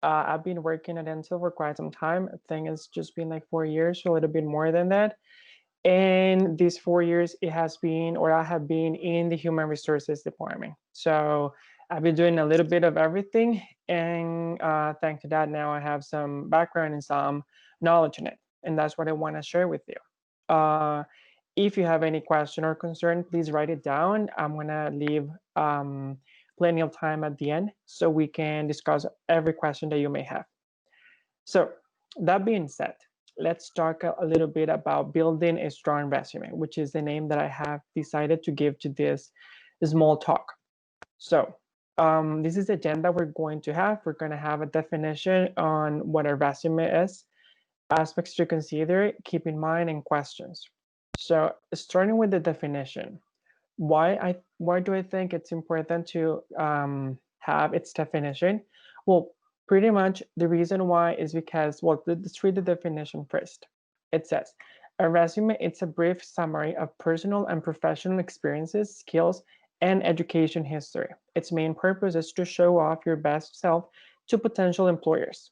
I've been working at Intel for quite some time. I think it's just been like 4 years, so a little bit more than that. And these 4 years, it has been, or I have been in the human resources department. So I've been doing a little bit of everything. And thanks to that, now I have some background and some knowledge in it. And that's what I want to share with you. If you have any question or concern, please write it down. I'm going to leave plenty of time at the end so we can discuss every question that you may have. So that being said, let's talk a little bit about building a strong resume, which is the name that I have decided to give to this small talk. So this is the agenda we're going to have. We're going to have a definition on what a resume is, aspects to consider, keep in mind, and questions. So starting with the definition, why do I think it's important to have its definition? Well, pretty much the reason why is because, well, let's read the definition first. It says, a resume, it's a brief summary of personal and professional experiences, skills, and education history. Its main purpose is to show off your best self to potential employers.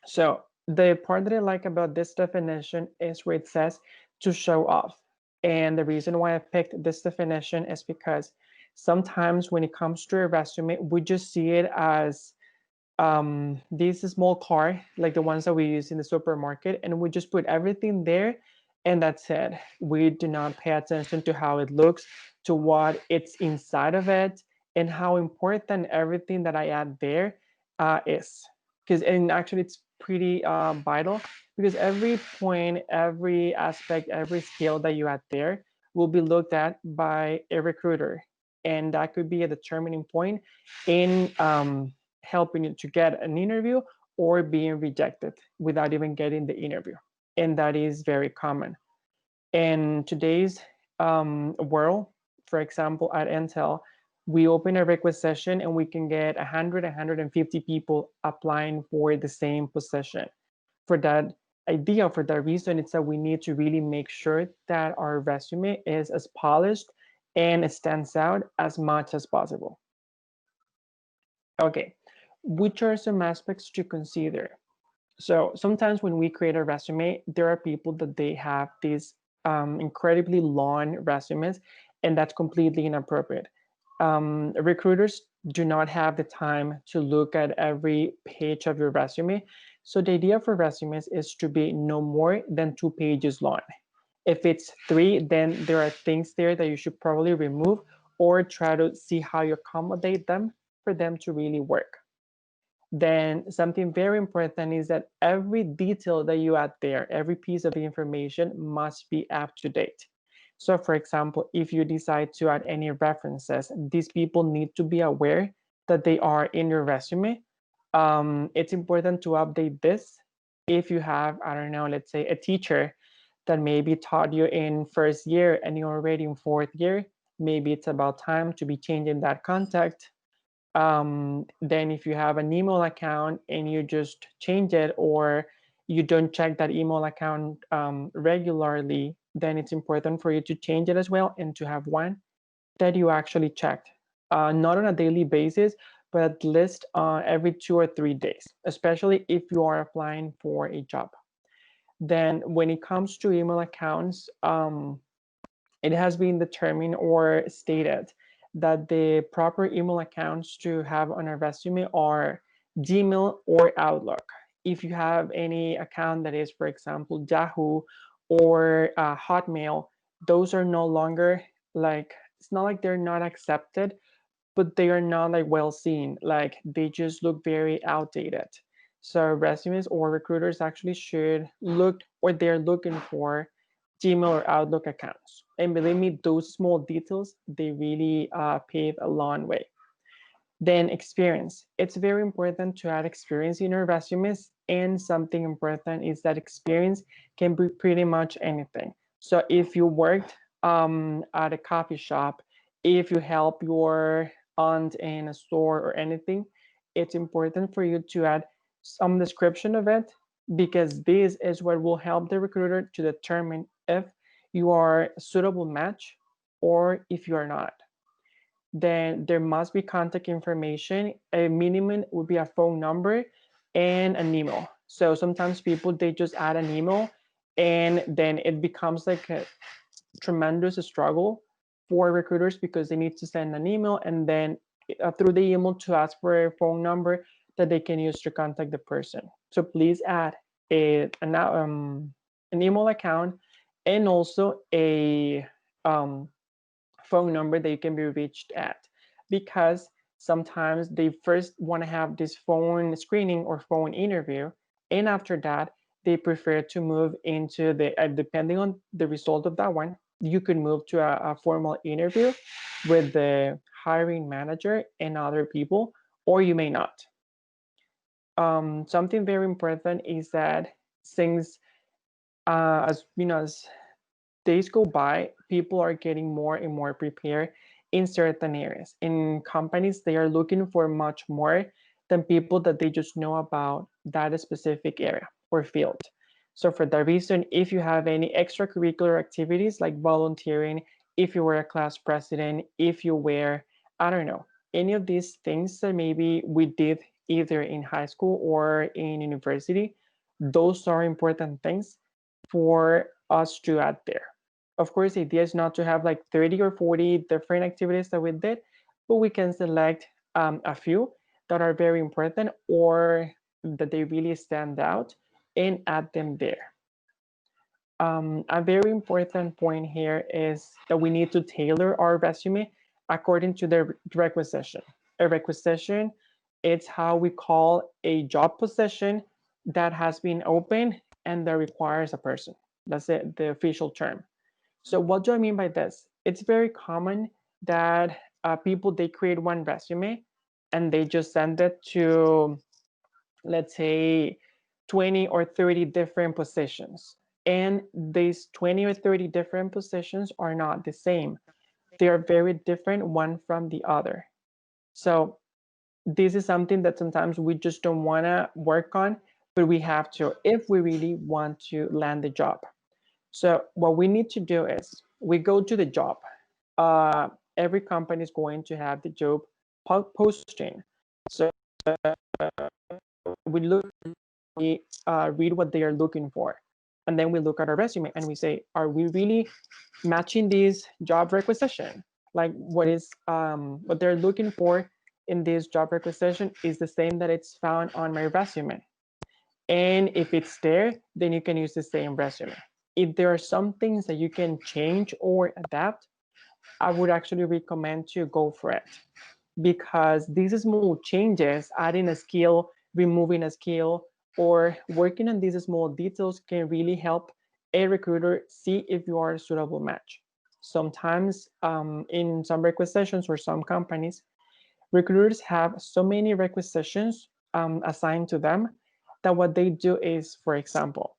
So the part that I like about this definition is where it says to show off. And the reason why I picked this definition is because sometimes when it comes to a resume, we just see it as this small car, like the ones that we use in the supermarket, and we just put everything there, and that's it. We do not pay attention to how it looks, to what it's inside of it, and how important everything that I add there is. Because and actually, it's pretty vital because every point, every aspect, every skill that you add there will be looked at by a recruiter, and that could be a determining point in helping you to get an interview or being rejected without even getting the interview. And that is very common. In today's world, for example, at Intel, we open a requisition and we can get 100, 150 people applying for the same position. For that idea, for that reason, it's that we need to really make sure that our resume is as polished and it stands out as much as possible. Okay, which are some aspects to consider? So sometimes when we create a resume, there are people that they have these incredibly long resumes, and that's completely inappropriate. Recruiters do not have the time to look at every page of your resume. So the idea for resumes is to be no more than 2 pages long. If it's three, then there are things there that you should probably remove or try to see how you accommodate them for them to really work. Then something very important is that every detail that you add there, every piece of information must be up to date. So for example, if you decide to add any references, these people need to be aware that they are in your resume. It's important to update this. If you have, I don't know, let's say a teacher that maybe taught you in first year and you're already in fourth year, maybe it's about time to be changing that contact. Then if you have an email account and you just change it or you don't check that email account regularly, then it's important for you to change it as well and to have one that you actually checked, not on a daily basis, but at least every 2 or 3 days, especially if you are applying for a job. Then when it comes to email accounts, it has been determined or stated that the proper email accounts to have on a resume are Gmail or Outlook. If you have any account that is, for example, Yahoo or Hotmail, those are no longer like, it's not like they're not accepted, but they are not like well seen. Like they just look very outdated. So resumes or recruiters actually should look or they're looking for Gmail or Outlook accounts. And believe me, those small details, they really pave a long way. Then experience. It's very important to add experience in your resumes. And something important is that experience can be pretty much anything. So if you worked at a coffee shop, if you help your aunt in a store or anything, it's important for you to add some description of it because this is what will help the recruiter to determine if you are a suitable match or if you are not. Then there must be contact information. A minimum would be a phone number and an email. So sometimes people, they just add an email, and then it becomes like a tremendous struggle for recruiters because they need to send an email and then through the email to ask for a phone number that they can use to contact the person. So please add an email account and also a phone number that you can be reached at, because sometimes they first want to have this phone screening or phone interview, and after that they prefer to move into the depending on the result of that one, you could move to a formal interview with the hiring manager and other people, or you may not. Something very important is that since as you know, as days go by, people are getting more and more prepared in certain areas. In companies, they are looking for much more than people that they just know about that specific area or field. So for that reason, if you have any extracurricular activities like volunteering, if you were a class president, if you were, I don't know, any of these things that maybe we did either in high school or in university, those are important things for us to add there. Of course, the idea is not to have like 30 or 40 different activities that we did, but we can select a few that are very important or that they really stand out and add them there. A very important point here is that we need to tailor our resume according to the requisition. A requisition, it's how we call a job position that has been open and that requires a person. That's it, the official term. So what do I mean by this? It's very common that people, they create one resume and they just send it to, let's say, 20 or 30 different positions. And these 20 or 30 different positions are not the same. They are very different one from the other. So this is something that sometimes we just don't want to work on, but we have to if we really want to land the job. So what we need to do is we go to the job. Uh, every company is going to have the job posting. So we look, we read what they are looking for, and then we look at our resume and we say, are we really matching this job requisition? Like what they're looking for in this job requisition is the same that it's found on my resume. And if it's there, then you can use the same resume. If there are some things that you can change or adapt, I would actually recommend to go for it, because these small changes, adding a skill, removing a skill, or working on these small details can really help a recruiter see if you are a suitable match. Sometimes in some requisitions or some companies, recruiters have so many requisitions assigned to them that what they do is, for example,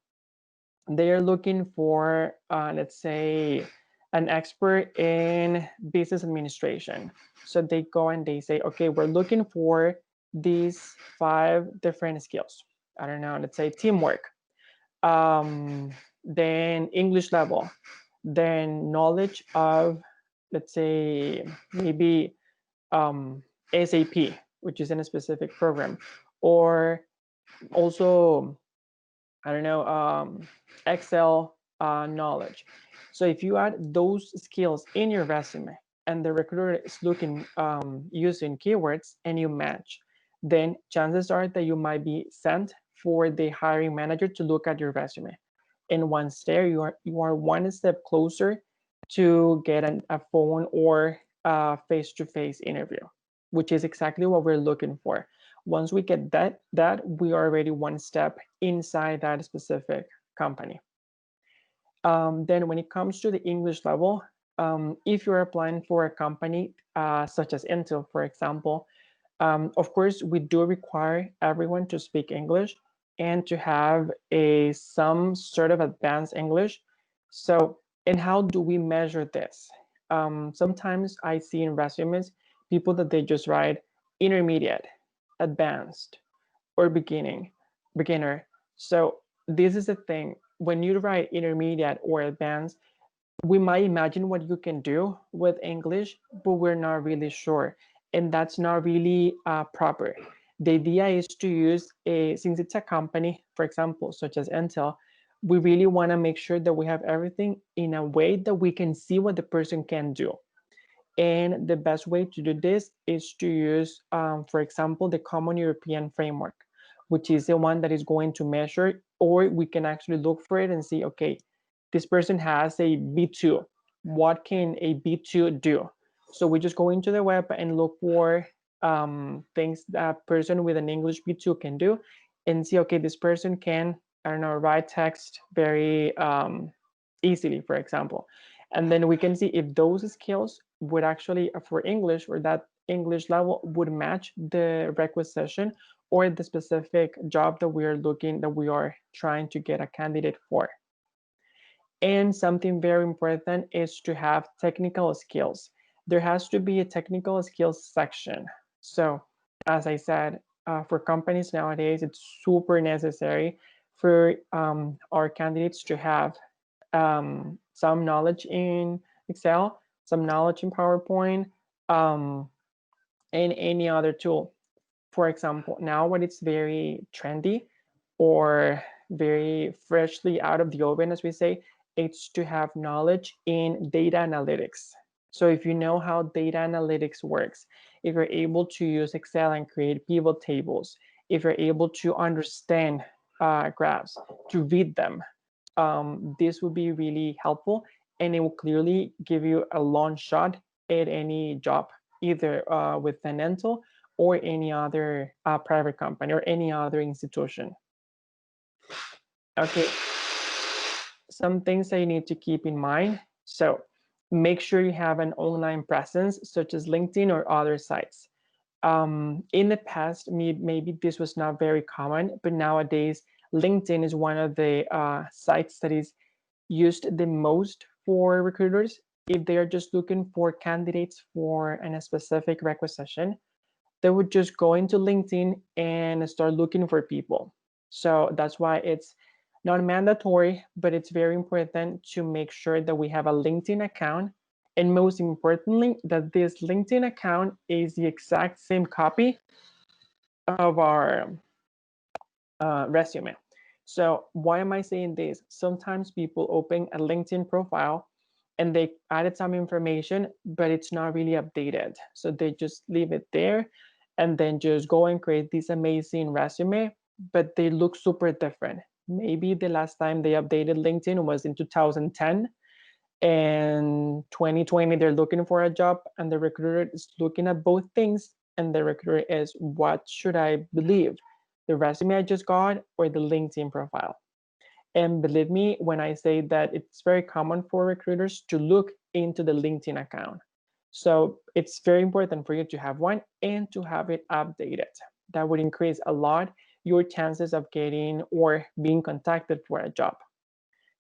they are looking for, let's say, an expert in business administration. So they go and they say, okay, we're looking for these 5 different skills. I don't know, let's say teamwork, then English level, then knowledge of, let's say, maybe SAP, which is in a specific program, or also, I don't know, Excel knowledge. So if you add those skills in your resume and the recruiter is looking using keywords and you match, then chances are that you might be sent for the hiring manager to look at your resume. And once there, you are one step closer to get a phone or face-to-face interview, which is exactly what we're looking for. Once we get that we are already one step inside that specific company. Then when it comes to the English level, if you're applying for a company such as Intel, for example, of course, we do require everyone to speak English and to have some sort of advanced English. So, and how do we measure this? Sometimes I see in resumes people that they just write intermediate, advanced, or beginner. So this is the thing. When you write intermediate or advanced, we might imagine what you can do with English, but we're not really sure. And that's not really proper, The idea is to use since it's a company, for example, such as Intel, we really want to make sure that we have everything in a way that we can see what the person can do. And the best way to do this is to use, for example, the Common European Framework, which is the one that is going to measure, or we can actually look for it and see, okay, this person has a B2. What can a B2 do? So we just go into the web and look for things that a person with an English B2 can do and see, okay, this person can, I don't know, write text very easily, for example. And then we can see if those skills would actually, for English, or that English level would match the requisition or the specific job that we are trying to get a candidate for. And something very important is to have technical skills. There has to be a technical skills section. So as I said, for companies nowadays, it's super necessary for our candidates to have some knowledge in Excel, some knowledge in PowerPoint, and any other tool. For example, now what it's very trendy or very freshly out of the oven, as we say, it's to have knowledge in data analytics. So if you know how data analytics works, if you're able to use Excel and create pivot tables, if you're able to understand graphs, to read them, this would be really helpful, and it will clearly give you a long shot at any job, either with Tenental or any other private company or any other institution. Okay, some things that you need to keep in mind. So make sure you have an online presence, such as LinkedIn or other sites. In the past, maybe this was not very common, but nowadays, LinkedIn is one of the sites that is used the most for recruiters. If they are just looking for candidates for a specific requisition, they would just go into LinkedIn and start looking for people. So that's why it's not mandatory, but it's very important to make sure that we have a LinkedIn account. And most importantly, that this LinkedIn account is the exact same copy of our resume. So why am I saying this? Sometimes people open a LinkedIn profile and they added some information, but it's not really updated. So they just leave it there and then just go and create this amazing resume, but they look super different. Maybe the last time they updated LinkedIn was in 2010, and 2020 they're looking for a job, and the recruiter is looking at both things, and the recruiter is, what should I believe? The resume I just got or the LinkedIn profile? And believe me when I say that it's very common for recruiters to look into the LinkedIn account. So it's very important for you to have one and to have it updated. That would increase a lot your chances of getting or being contacted for a job,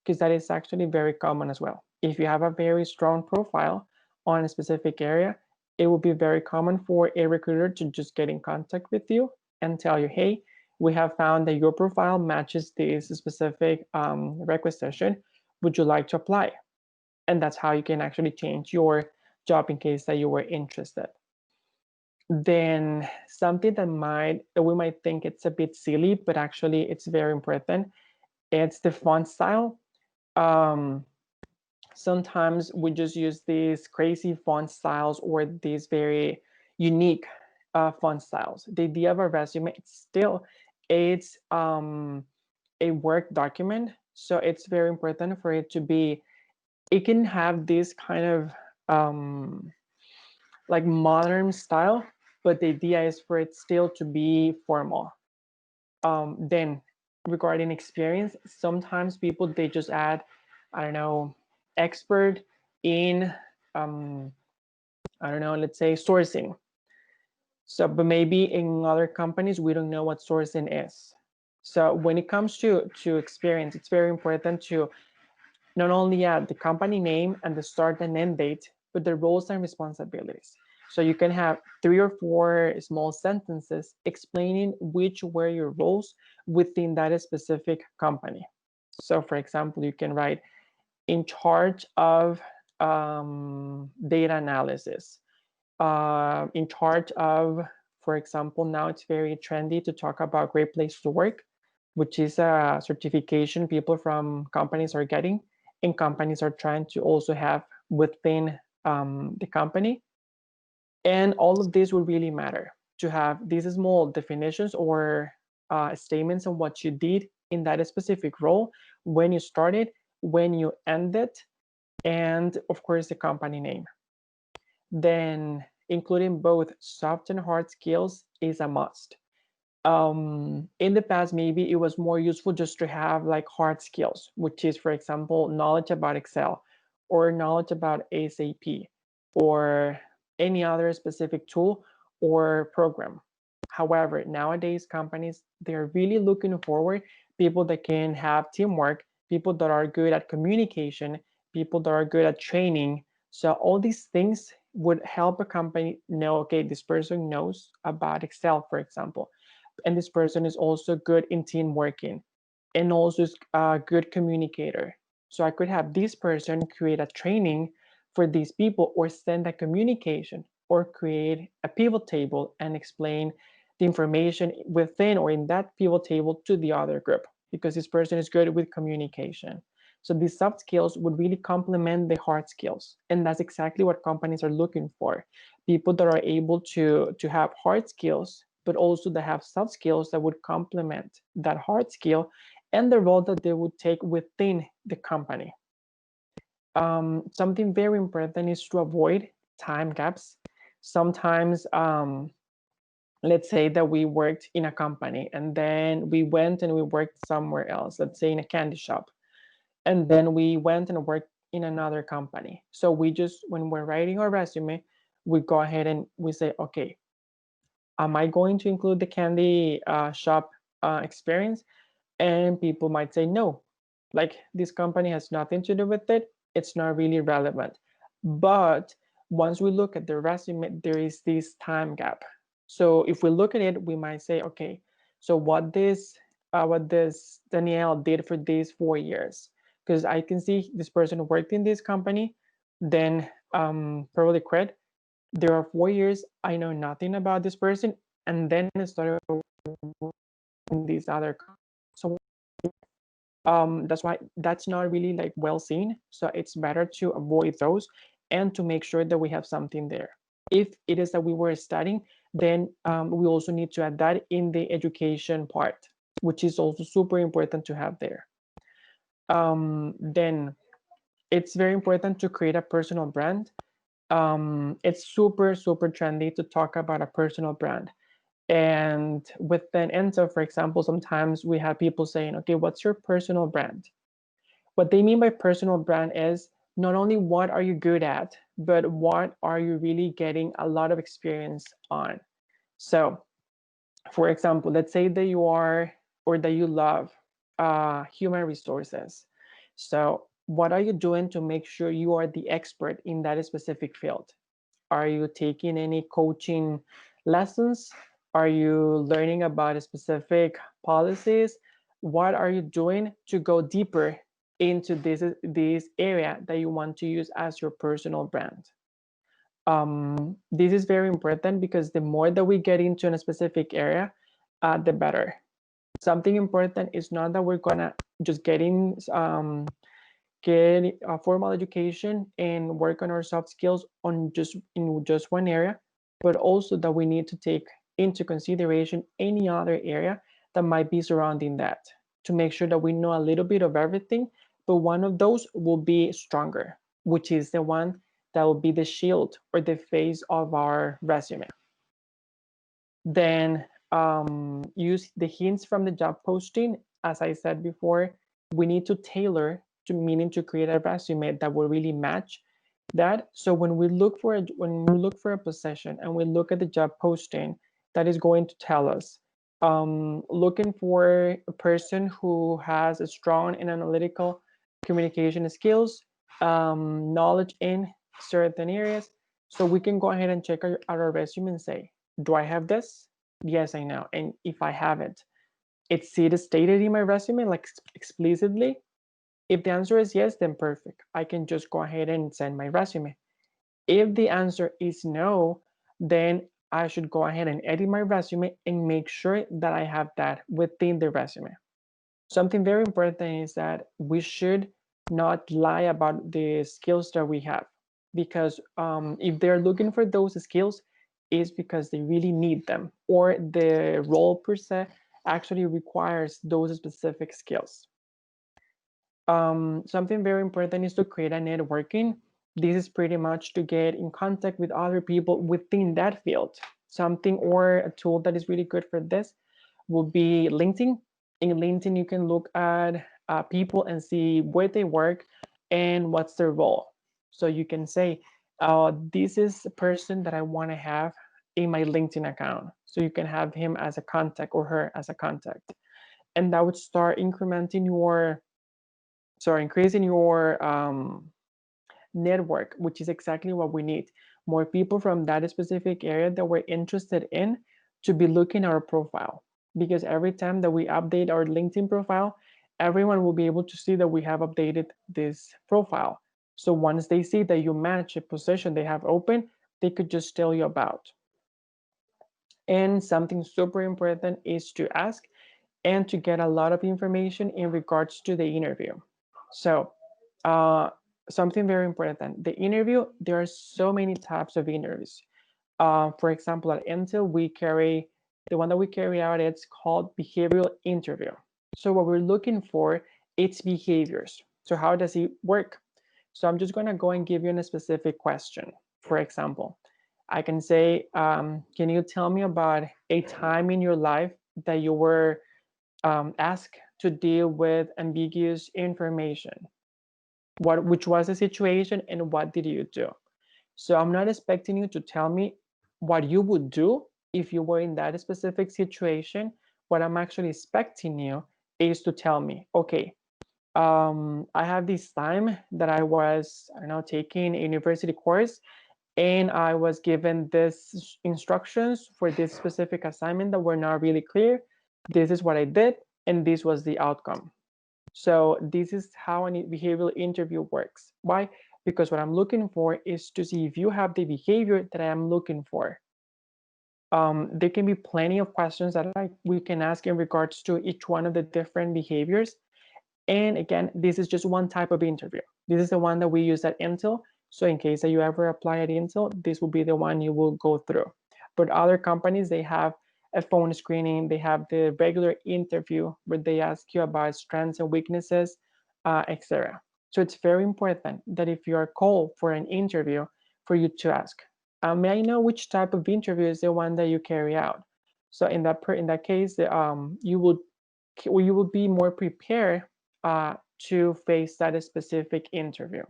because that is actually very common as well. If you have a very strong profile on a specific area, it will be very common for a recruiter to just get in contact with you and tell you, hey, we have found that your profile matches this specific requisition. Would you like to apply? And that's how you can actually change your job in case that you were interested. Then something that we might think it's a bit silly, but actually it's very important. It's the font style. Sometimes we just use these crazy font styles or these very unique font styles. The idea of a resume, it's a work document, so it's very important for it to be, it can have this kind of like modern style, but the idea is for it still to be formal. Then regarding experience, sometimes people, they just add, I don't know, expert in I don't know, let's say sourcing. So, but maybe in other companies we don't know what sourcing is. So when it comes to experience, it's very important to not only add the company name and the start and end date, but the roles and responsibilities. So you can have 3 or 4 small sentences explaining which were your roles within that specific company. So for example, you can write, in charge of data analysis, in charge of For example, now it's very trendy to talk about Great Place to Work, which is a certification people from companies are getting, and companies are trying to also have within the company. And all of this will really matter to have these small definitions or statements on what you did in that specific role, when you started, when you ended, and of course the company name. Then including both soft and hard skills is a must. In the past, maybe it was more useful just to have like hard skills, which is, for example, knowledge about Excel or knowledge about SAP or any other specific tool or program. However, nowadays companies, they're really looking forward people that can have teamwork, people that are good at communication, people that are good at training. So all these things would help a company know, okay, this person knows about Excel, for example, and this person is also good in team working and also is a good communicator. So I could have this person create a training for these people or send a communication or create a pivot table and explain the information within or in that pivot table to the other group because this person is good with communication. So these soft skills would really complement the hard skills. And that's exactly what companies are looking for. People that are able to have hard skills, but also that have soft skills that would complement that hard skill and the role that they would take within the company. Something very important is to avoid time gaps. Sometimes, let's say that we worked in a company and then we went and we worked somewhere else, let's say in a candy shop, and then we went and worked in another company. So we just, when we're writing our resume, we go ahead and we say, okay, am I going to include the candy shop experience? And people might say no, like this company has nothing to do with it, it's not really relevant. But once we look at the resume, there is this time gap. So if we look at it, we might say, okay, so what this Danielle did for these 4 years, because I can see this person worked in this company, then probably credit, there are 4 years I know nothing about this person, and then I started in these other. So that's why that's not really like well seen. So it's better to avoid those and to make sure that we have something there. If it is that we were studying, then we also need to add that in the education part, which is also super important to have there. Then it's very important to create a personal brand. It's super trendy to talk about a personal brand. And within Enzo, for example, sometimes we have people saying, okay, what's your personal brand? What they mean by personal brand is not only what are you good at, but what are you really getting a lot of experience on. So for example, let's say that you are or that you love human resources. So what are you doing to make sure you are the expert in that specific field? Are you taking any coaching lessons? Are you learning about specific policies? What are you doing to go deeper into this area that you want to use as your personal brand? This is very important because the more that we get into a specific area, the better. Something important is not that we're gonna just get a formal education and work on our soft skills on just one area, but also that we need to take into consideration any other area that might be surrounding that to make sure that we know a little bit of everything, but one of those will be stronger, which is the one that will be the shield or the face of our resume. Then use the hints from the job posting. As I said before, we need to tailor to meaning to create a resume that will really match that. So when we look for a position and we look at the job posting, that is going to tell us looking for a person who has a strong and analytical communication skills, knowledge in certain areas. So we can go ahead and check out our resume and say, do I have this? Yes, I know. And if I have it, it's stated in my resume like explicitly. If the answer is yes, then perfect. I can just go ahead and send my resume. If the answer is no, then I should go ahead and edit my resume and make sure that I have that within the resume. Something very important is that we should not lie about the skills that we have, because if they're looking for those skills, it's because they really need them, or the role per se actually requires those specific skills. Something very important is to create a networking. This is pretty much to get in contact with other people within that field. Something or a tool that is really good for this would be LinkedIn. In LinkedIn, you can look at people and see where they work and what's their role. So you can say, this is a person that I want to have in my LinkedIn account. So you can have him as a contact or her as a contact. And that would start increasing your network, which is exactly what we need. More people from that specific area that we're interested in to be looking at our profile. Because every time that we update our LinkedIn profile, everyone will be able to see that we have updated this profile. So once they see that you match a position they have open, they could just tell you about. And something super important is to ask and to get a lot of information in regards to the interview. So, uh, something very important, the interview, there are so many types of interviews. For example, at Intel, the one that we carry out, it's called behavioral interview. So what we're looking for, it's behaviors. So how does it work? So I'm just gonna go and give you a specific question. For example, I can say, can you tell me about a time in your life that you were asked to deal with ambiguous information? Which was the situation and what did you do? So I'm not expecting you to tell me what you would do if you were in that specific situation. What I'm actually expecting you is to tell me, okay, I have this time that I was, I don't know, taking a university course, and I was given this instructions for this specific assignment that were not really clear. This is what I did, and this was the outcome. So this is how a behavioral interview works. Why? Because what I'm looking for is to see if you have the behavior that I am looking for. There can be plenty of questions that we can ask in regards to each one of the different behaviors. And again, this is just one type of interview. This is the one that we use at Intel. So in case that you ever apply at Intel, this will be the one you will go through. But other companies, they have a phone screening, they have the regular interview where they ask you about strengths and weaknesses, etc. So it's very important that if you are called for an interview, for you to ask, may I know which type of interview is the one that you carry out? So in that case, you will be more prepared to face that specific interview.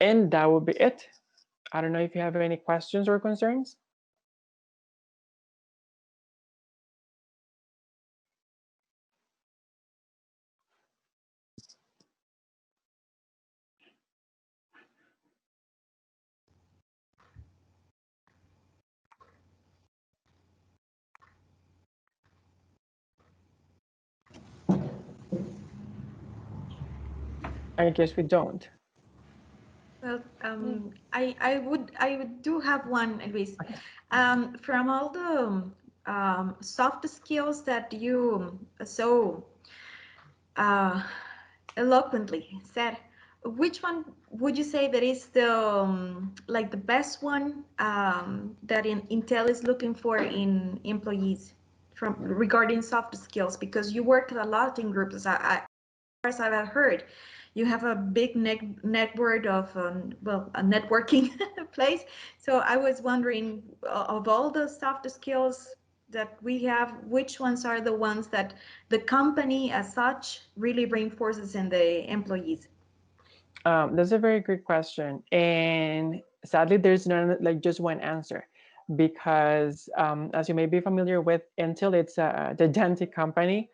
And that will be it. I don't know if you have any questions or concerns. I guess we don't. Well, I do have one, Luis. From all the soft skills that you so uh, eloquently said, which one would you say that is the like the best one that Intel is looking for in employees from regarding soft skills? Because you work a lot in groups. As I've heard, you have a big network of well, a networking place. So I was wondering, of all the soft skills that we have, which ones are the ones that the company as such really reinforces in the employees? That's a very good question, and sadly, there's not like just one answer, because as you may be familiar with, Intel, it's a gigantic company,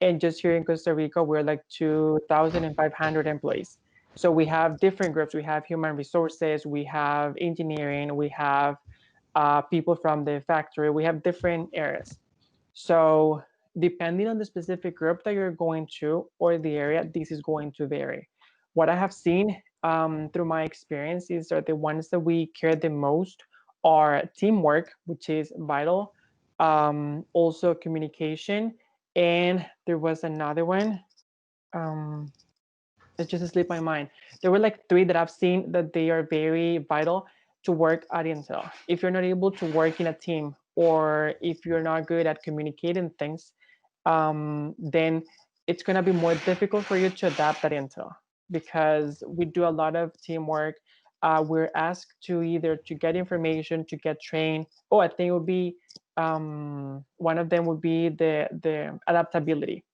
and just here in Costa Rica, we're like 2,500 employees. So we have different groups. We have human resources, we have engineering, we have people from the factory. We have different areas. So depending on the specific group that you're going to or the area, this is going to vary. What I have seen through my experience is that the ones that we care the most are teamwork, which is vital, also communication, and there was another one. It just slipped my mind. There were like three that I've seen that they are very vital to work at Intel. If you're not able to work in a team, or if you're not good at communicating things, then it's going to be more difficult for you to adapt at Intel, because we do a lot of teamwork. We're asked to either to get information, to get trained. Oh, I think it would be one of them would be the adaptability,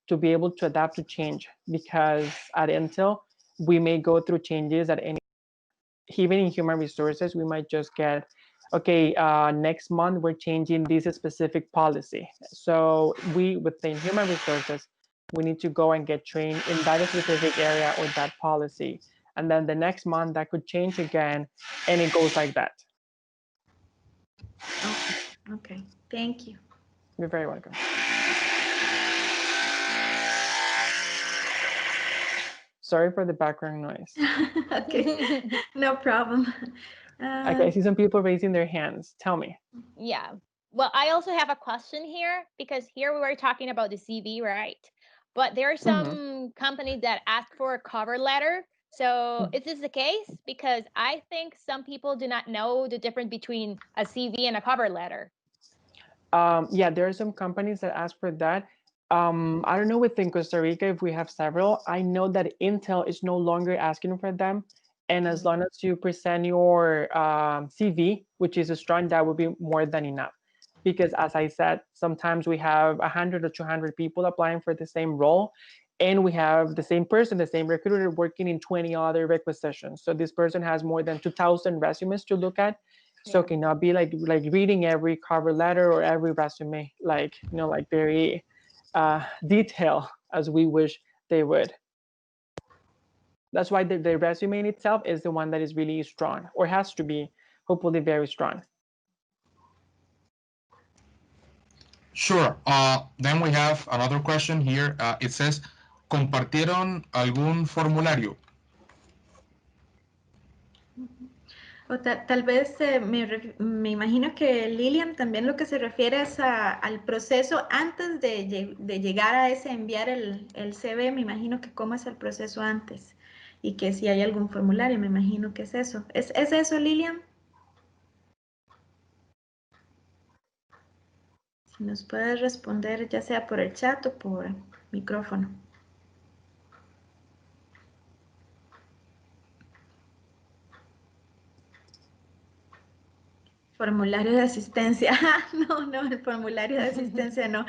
to be able to adapt to change, because at Intel we may go through changes at any, even in human resources we might just get, okay, next month we're changing this specific policy, so we within human resources we need to go and get trained in that specific area or that policy, and then the next month that could change again, and it goes like that. Okay. Thank you. You're very welcome. Sorry for the background noise. Okay, no problem. Okay, I see some people raising their hands. Tell me. Yeah. Well, I also have a question here, because here we were talking about the CV, right? But there are some companies that ask for a cover letter. So is this the case? Because I think some people do not know the difference between a CV and a cover letter. Yeah, there are some companies that ask for that. I don't know within Costa Rica if we have several. I know that Intel is no longer asking for them. And as long as you present your CV, which is strong, that would be more than enough. Because as I said, sometimes we have 100 or 200 people applying for the same role. And we have the same person, the same recruiter working in 20 other requisitions. So this person has more than 2,000 resumes to look at. So cannot be like reading every cover letter or every resume, like, you know, like very detailed as we wish they would. That's why the resume in itself is the one that is really strong, or has to be hopefully very strong. Sure. Then we have another question here. It says, ¿compartieron algún formulario? O tal vez me imagino que Lilian también lo que se refiere es al proceso antes de llegar a ese enviar el CV. Me imagino que cómo es el proceso antes y que si hay algún formulario, me imagino que es eso. ¿Es eso, Lilian? Si nos puedes responder ya sea por el chat o por micrófono. Formulario de asistencia. No, el formulario de asistencia no.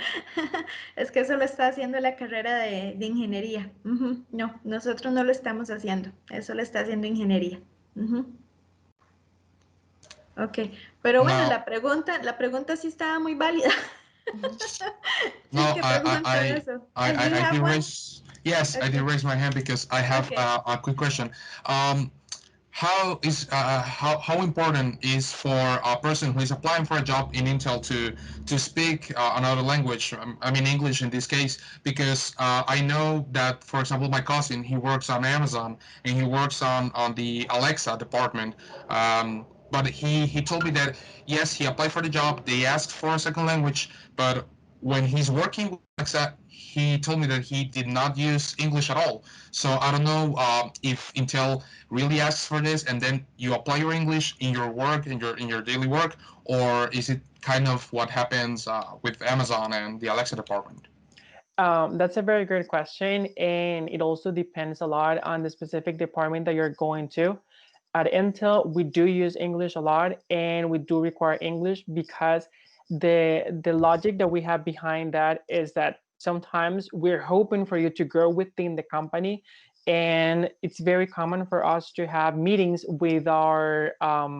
Es que eso lo está haciendo la carrera de ingeniería. No, nosotros no lo estamos haciendo. Eso lo está haciendo ingeniería. Ok, pero bueno, la pregunta sí estaba muy válida. No, ¿Qué pregunta eso? I did raise, yes, Okay. I did raise my hand because I have a quick question. How important is for a person who is applying for a job in Intel to speak another language? I mean English in this case, because I know that, for example, my cousin, he works on Amazon and he works on the Alexa department. But he told me that yes, he applied for the job. They asked for a second language, but when he's working with Alexa, he told me that he did not use English at all. So I don't know if Intel really asks for this, and then you apply your English in your work, in your daily work, or is it kind of what happens with Amazon and the Alexa department? That's a very good question, and it also depends a lot on the specific department that you're going to. At Intel, we do use English a lot, and we do require English because the logic that we have behind that is that sometimes we're hoping for you to grow within the company, and it's very common for us to have meetings with our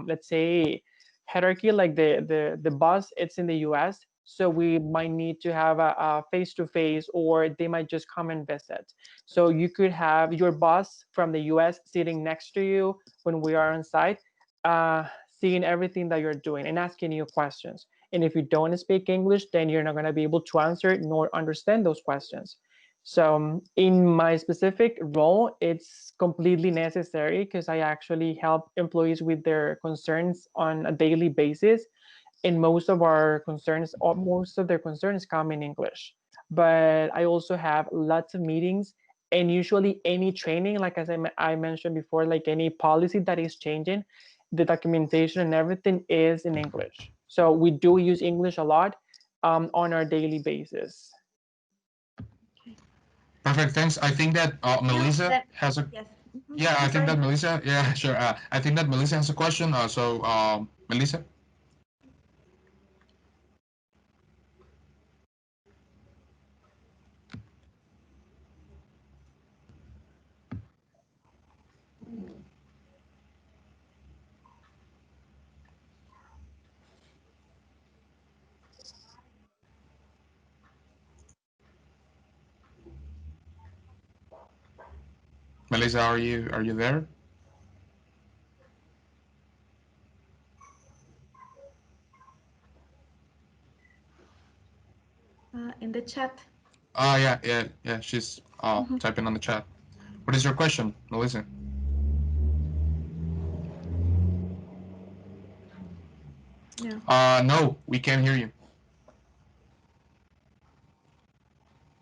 let's say hierarchy, like the boss. It's in the US, so we might need to have a face-to-face, or they might just come and visit. So you could have your boss from the US sitting next to you when we are on site, seeing everything that you're doing and asking you questions. And if you don't speak English, then you're not going to be able to answer nor understand those questions. So in my specific role, it's completely necessary because I actually help employees with their concerns on a daily basis. And most of our concerns, or most of their concerns, come in English. But I also have lots of meetings, and usually any training, like as I mentioned before, like any policy that is changing, the documentation and everything is in English. So we do use English a lot on our daily basis. Perfect. Thanks. I think that Melissa has a. Yes. Yeah, I think that Melissa. Yeah, sure. I think that Melissa has a question. Melissa. Melissa, are you there? In the chat. Yeah. She's typing on the chat. What is your question, Melissa? No. No, we can't hear you.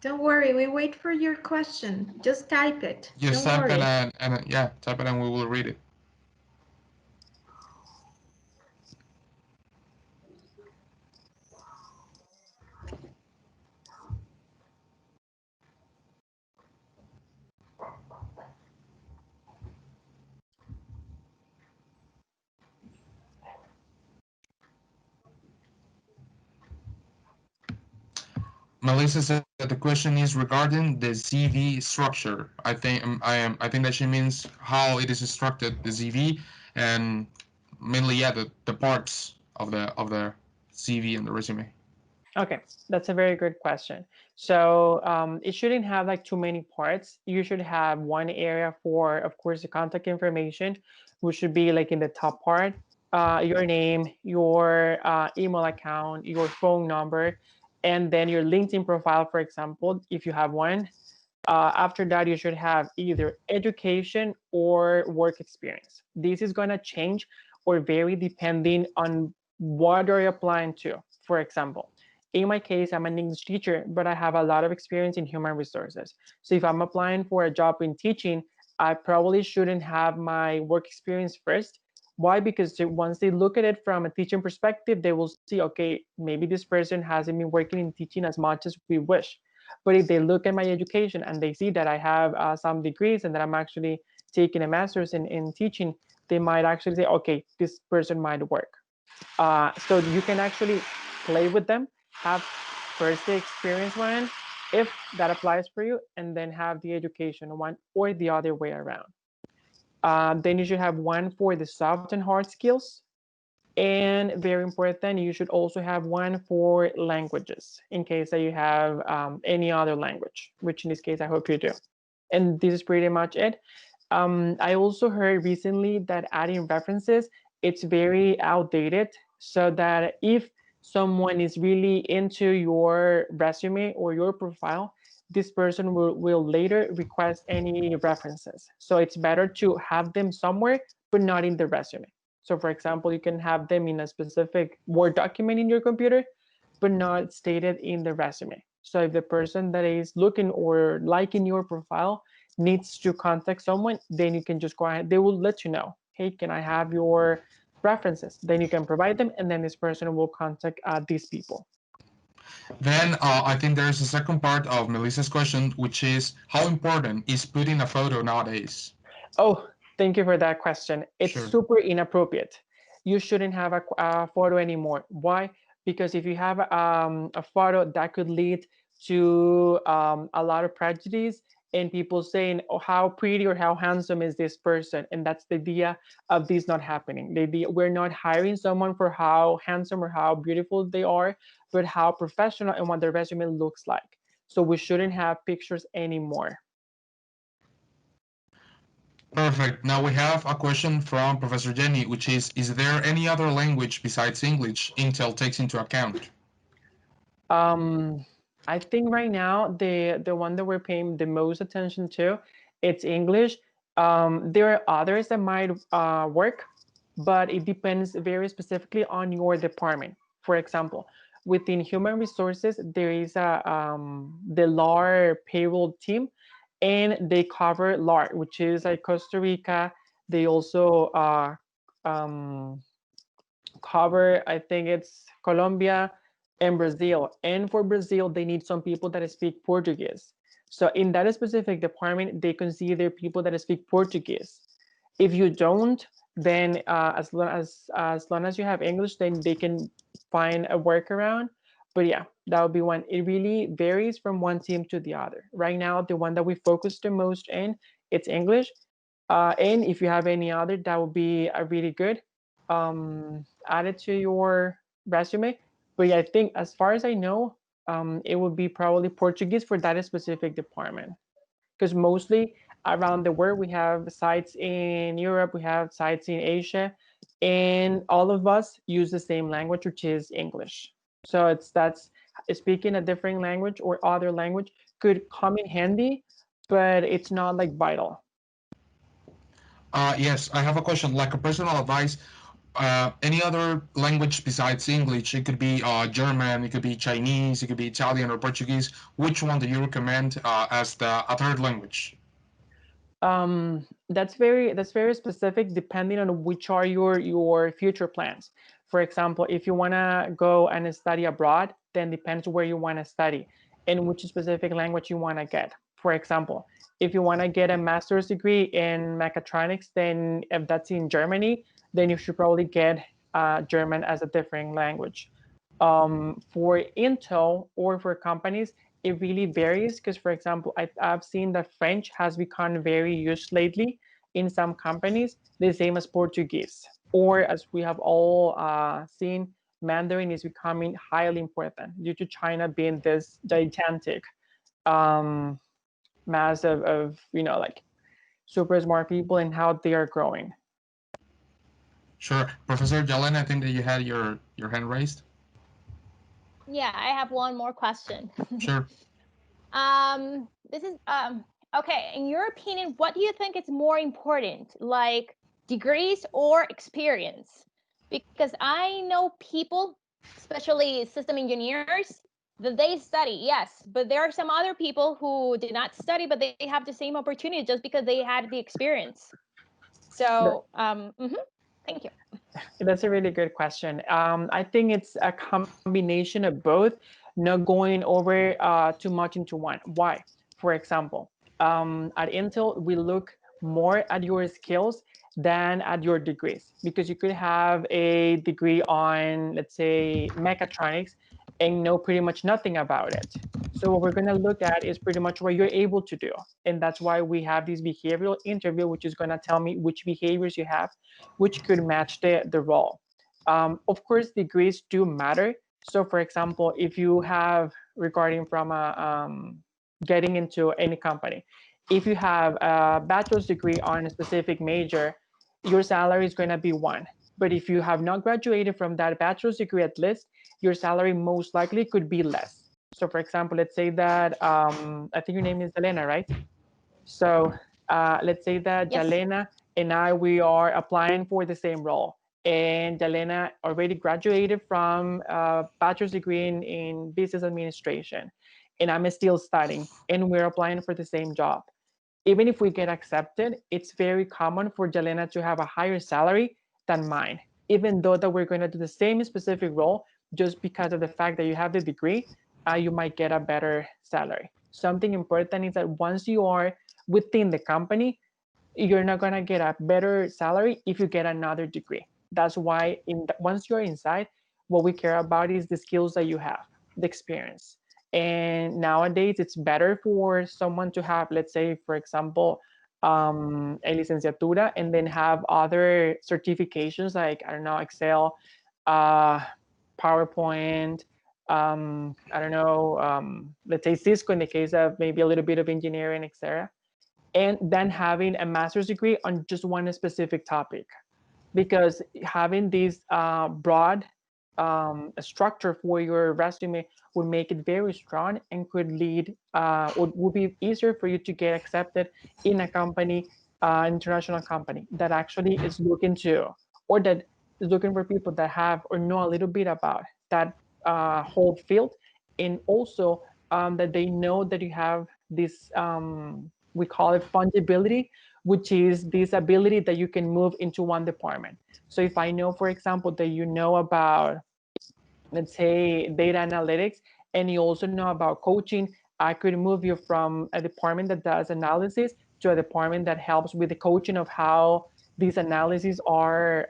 Don't worry, we wait for your question. Just type it. Just Don't type worry. it and yeah, type it and we will read it. Melissa said that the question is regarding the ZV structure. I think that she means how it is structured, the ZV, and mainly the parts of the CV and the resume. Okay, that's a very good question. So it shouldn't have like too many parts. You should have one area for, of course, the contact information, which should be like in the top part, your name, your email account, your phone number, and then your LinkedIn profile, for example, if you have one. After that, you should have either education or work experience. This is going to change or vary depending on what are you applying to. For example, in my case, I'm an English teacher, but I have a lot of experience in human resources. So if I'm applying for a job in teaching, I probably shouldn't have my work experience first. Why? Because once they look at it from a teaching perspective, they will see, okay, maybe this person hasn't been working in teaching as much as we wish. But if they look at my education and they see that I have some degrees and that I'm actually taking a master's in teaching, they might actually say, okay, this person might work. So you can actually play with them, have first the experience one, if that applies for you, and then have the education one or the other way around. Then you should have one for the soft and hard skills. And very important, you should also have one for languages in case that you have any other language, which in this case, I hope you do. And this is pretty much it. I also heard recently that adding references, it's very outdated. So that if someone is really into your resume or your profile, this person will later request any references. So it's better to have them somewhere, but not in the resume. So for example, you can have them in a specific Word document in your computer, but not stated in the resume. So if the person that is looking or liking your profile needs to contact someone, then you can just go ahead. They will let you know, hey, can I have your references? Then you can provide them, and then this person will contact these people. Then I think there's a second part of Melissa's question, which is how important is putting a photo nowadays? Oh, thank you for that question. It's Sure. super inappropriate. You shouldn't have a photo anymore. Why? Because if you have a photo, that could lead to a lot of prejudice and people saying, oh, how pretty or how handsome is this person? And that's the idea of this not happening. We're not hiring someone for how handsome or how beautiful they are, but how professional and what their resume looks like. So we shouldn't have pictures anymore. Perfect. Now we have a question from Professor Jenny, which is there any other language besides English Intel takes into account? I think right now the one that we're paying the most attention to, it's English. There are others that might work, but it depends very specifically on your department. For example, within human resources, there is the LAR payroll team, and they cover LAR, which is like Costa Rica. They also um, cover, I think it's Colombia and Brazil. And for Brazil, they need some people that speak Portuguese. So in that specific department, they consider people that speak Portuguese. If you don't, then as long as you have English, then they can find a workaround. But yeah, that would be one. It really varies from one team to the other. Right now, the one that we focus the most in, it's English. And if you have any other, that would be really good. Add it to your resume. But yeah, I think as far as I know, it would be probably Portuguese for that specific department. Because mostly around the world, we have sites in Europe, we have sites in Asia, and all of us use the same language, which is English. So that's speaking a different language or other language could come in handy, but it's not like vital. Yes, I have a question. Like a personal advice, any other language besides English? It could be German, it could be Chinese, it could be Italian or Portuguese. Which one do you recommend as a third language? That's very specific depending on which are your future plans. For example, if you want to go and study abroad, then depends where you want to study and which specific language you want to get. For example, if you want to get a master's degree in mechatronics, then if that's in Germany, then you should probably get German as a different language. For Intel or for companies, it really varies because, for example, I've seen that French has become very used lately in some companies, the same as Portuguese. Or as we have all seen, Mandarin is becoming highly important due to China being this gigantic um, mass of like super smart people and how they are growing. Sure. Professor Jalen, I think that you had your hand raised. Yeah, I have one more question. Sure. This is okay. In your opinion, what do you think is more important, like degrees or experience? Because I know people, especially system engineers, that they study, yes, but there are some other people who did not study, but they have the same opportunity just because they had the experience. So, thank you. That's a really good question. I think it's a combination of both, not going over too much into one. Why? For example, at Intel, we look more at your skills than at your degrees because you could have a degree on, let's say, mechatronics and know pretty much nothing about it. So what we're going to look at is pretty much what you're able to do. And that's why we have this behavioral interview, which is going to tell me which behaviors you have, which could match the role. Of course, degrees do matter. So for example, if you have regarding from getting into any company, if you have a bachelor's degree on a specific major, your salary is going to be one. But if you have not graduated from that bachelor's degree at least, your salary most likely could be less. So for example, let's say that I think your name is Elena, right? So let's say that Yes. Jalena and I, we are applying for the same role. And Jalena already graduated from a bachelor's degree in business administration. And I'm still studying, and we're applying for the same job. Even if we get accepted, it's very common for Jalena to have a higher salary than mine, even though that we're going to do the same specific role, just because of the fact that you have the degree, you might get a better salary. Something important is that once you are within the company, you're not going to get a better salary if you get another degree. That's why once you're inside, what we care about is the skills that you have, the experience. And nowadays, it's better for someone to have, let's say, for example, a licenciatura and then have other certifications like, I don't know, Excel, uh, PowerPoint, I don't know, let's say Cisco in the case of maybe a little bit of engineering, etc. And then having a master's degree on just one specific topic. Because having this broad a structure for your resume would make it very strong and could lead or would be easier for you to get accepted in a company, international company that actually is looking to, or that is looking for people that have or know a little bit about that whole field, and also that they know that you have this we call it fungibility, which is this ability that you can move into one department. So if I know, for example, that you know about, let's say, data analytics, and you also know about coaching, I could move you from a department that does analysis to a department that helps with the coaching of how these analyses are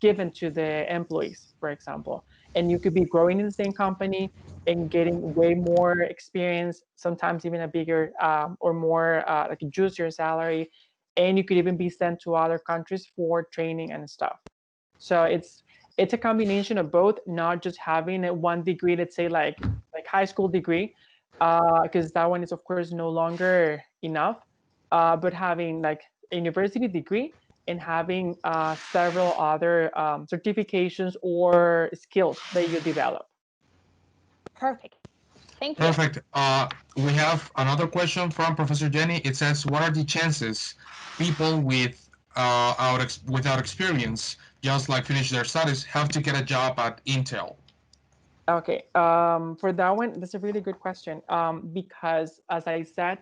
given to the employees, for example. And you could be growing in the same company and getting way more experience, sometimes even a bigger or more like a juicier salary. And you could even be sent to other countries for training and stuff. So it's a combination of both, not just having a one degree, let's say like high school degree, because that one is of course no longer enough, but having like a university degree and having several other certifications or skills that you develop. Perfect. Thank you. Perfect. We have another question from Professor Jenny. It says, "What are the chances people without experience, just like finish their studies, have to get a job at Intel?" Okay, for that one, that's a really good question, because as I said,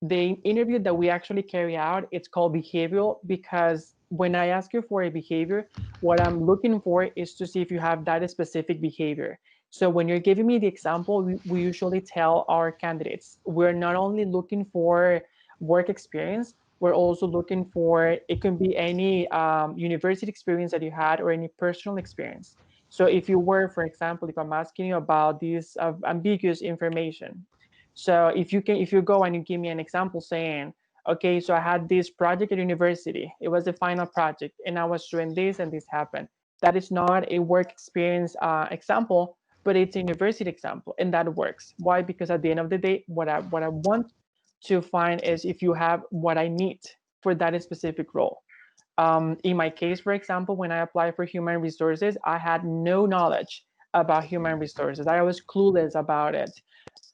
the interview that we actually carry out, it's called behavioral, because when I ask you for a behavior, what I'm looking for is to see if you have that specific behavior. So when you're giving me the example, we usually tell our candidates, we're not only looking for work experience, we're also looking for, it can be any university experience that you had or any personal experience. So if you were, for example, if I'm asking you about this ambiguous information, so if you go and you give me an example saying, okay, so I had this project at university, it was the final project, and I was doing this and this happened. That is not a work experience example, but it's a university example, and that works. Why? Because at the end of the day, what I want to find is if you have what I need for that specific role. In my case, for example, when I applied for human resources, I had no knowledge about human resources. I was clueless about it.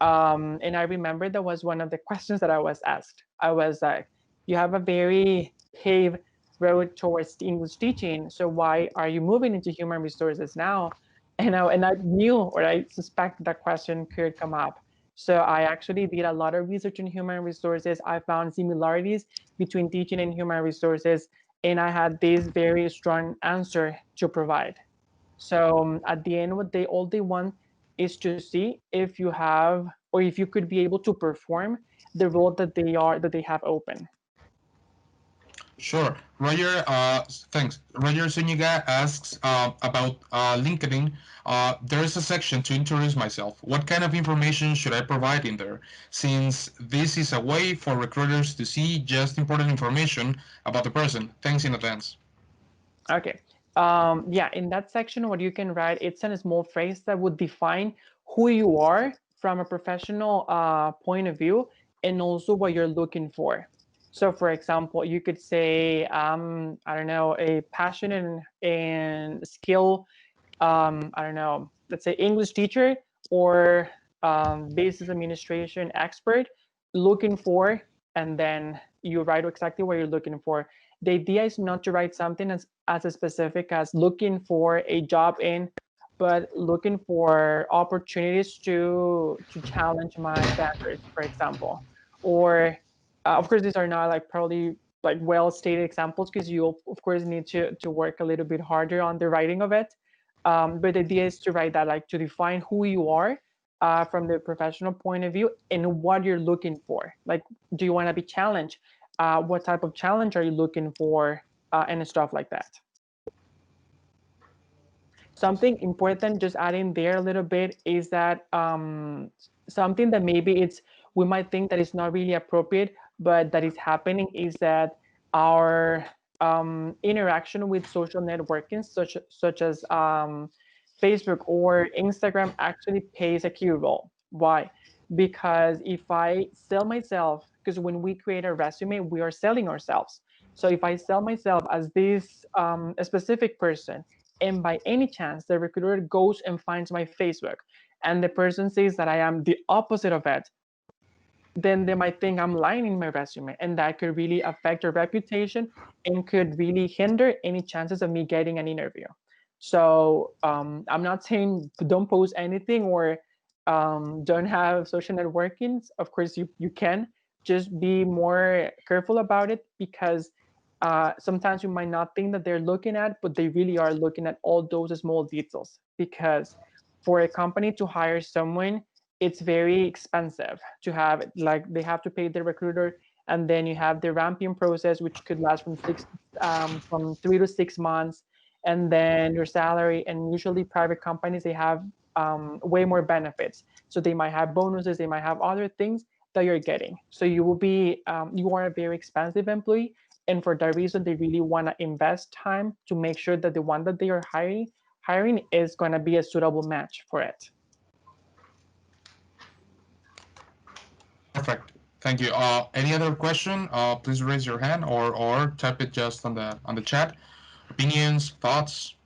And I remember that was one of the questions that I was asked. I was like, you have a very paved road towards English teaching, so why are you moving into human resources now? And I knew, or I suspect that question could come up. So I actually did a lot of research in human resources. I found similarities between teaching and human resources, and I had this very strong answer to provide. So at the end, what they all they want is to see if you have, or if you could be able to perform the role that they have open. Sure. Roger, thanks. Roger Zuniga asks about LinkedIn. There is a section to introduce myself. What kind of information should I provide in there? Since this is a way for recruiters to see just important information about the person. Thanks in advance. Okay. Yeah, in that section, what you can write, it's a small phrase that would define who you are from a professional point of view, and also what you're looking for. So, for example, you could say, I don't know, a passionate and skill, I don't know, let's say English teacher or business administration expert looking for, and then you write exactly what you're looking for. The idea is not to write something as specific as looking for a job in, but looking for opportunities to challenge my standards, for example. Or of course, these are not like probably like well stated examples, because you of course need to work a little bit harder on the writing of it. But the idea is to write that, like to define who you are from the professional point of view and what you're looking for. Like, do you want to be challenged? What type of challenge are you looking for, and stuff like that. Something important, just adding there a little bit, is that something that maybe we might think that it's not really appropriate, but that is happening, is that our interaction with social networking, such as Facebook or Instagram, actually plays a key role. Why? Because if I sell myself, because when we create a resume, we are selling ourselves. So if I sell myself as this a specific person, and by any chance the recruiter goes and finds my Facebook and the person says that I am the opposite of it, then they might think I'm lying in my resume, and that could really affect your reputation and could really hinder any chances of me getting an interview. So I'm not saying don't post anything or don't have social networkings. Of course, you can. Just be more careful about it, because sometimes you might not think that they're looking at, but they really are looking at all those small details. Because for a company to hire someone, it's very expensive to have, like, they have to pay the recruiter, and then you have the ramping process, which could last from 3 to 6 months, and then your salary. And usually private companies, they have way more benefits, so they might have bonuses, they might have other things that you're getting. So you are a very expensive employee, and for that reason they really want to invest time to make sure that the one that they are hiring is going to be a suitable match for it. Perfect. Thank you. Any other question? Please raise your hand or type it just on the chat. Opinions, thoughts.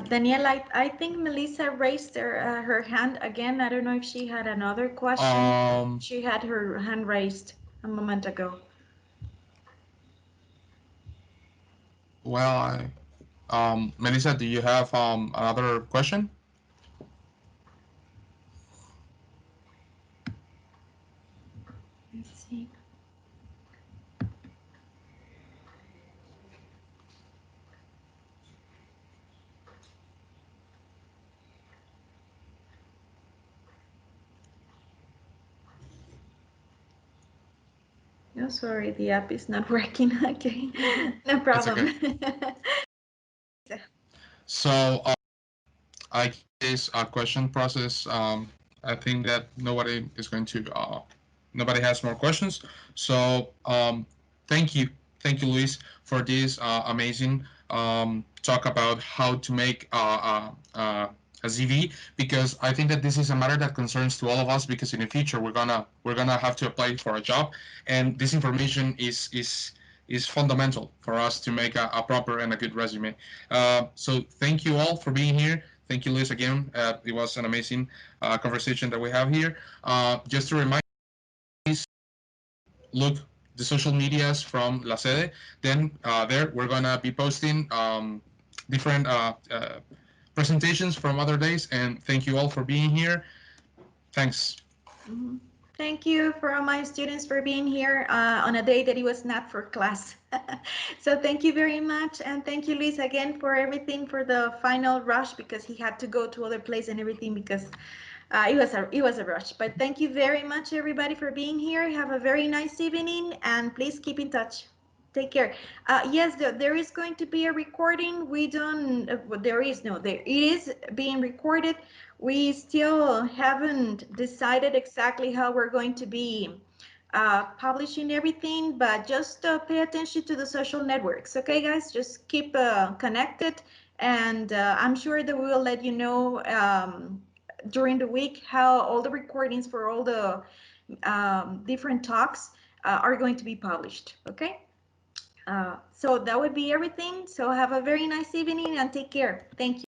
Danielle, I think Melissa raised her hand again. I don't know if she had another question. She had her hand raised a moment ago. Well, Melissa, do you have another question? Let's see. No, sorry, the app is not working. Okay, no problem. Okay. So I guess our question process. I think that nobody is going to. Nobody has more questions. So thank you, Luis, for this amazing talk about how to make a CV, because I think that this is a matter that concerns to all of us, because in the future we're gonna have to apply for a job, and this information is fundamental for us to make a proper and a good resume. So thank you all for being here. Thank you, Liz, again. It was an amazing conversation that we have here. Just to remind you, please look the social medias from La Sede. Then there we're gonna be posting different presentations from other days. And thank you all for being here. Thanks. Mm-hmm. Thank you for all my students for being here on a day that it was not for class. So thank you very much. And thank you, Luis, again for everything, for the final rush, because he had to go to other place and everything, because it was a rush. But thank you very much, everybody, for being here. Have a very nice evening, and please keep in touch. Take care. Yes, there is going to be a recording. We don't, there is being recorded. We still haven't decided exactly how we're going to be publishing everything, but just pay attention to the social networks. Okay, guys, just keep connected, and I'm sure that we will let you know during the week how all the recordings for all the different talks are going to be published. Okay. So that would be everything. So have a very nice evening and take care. Thank you.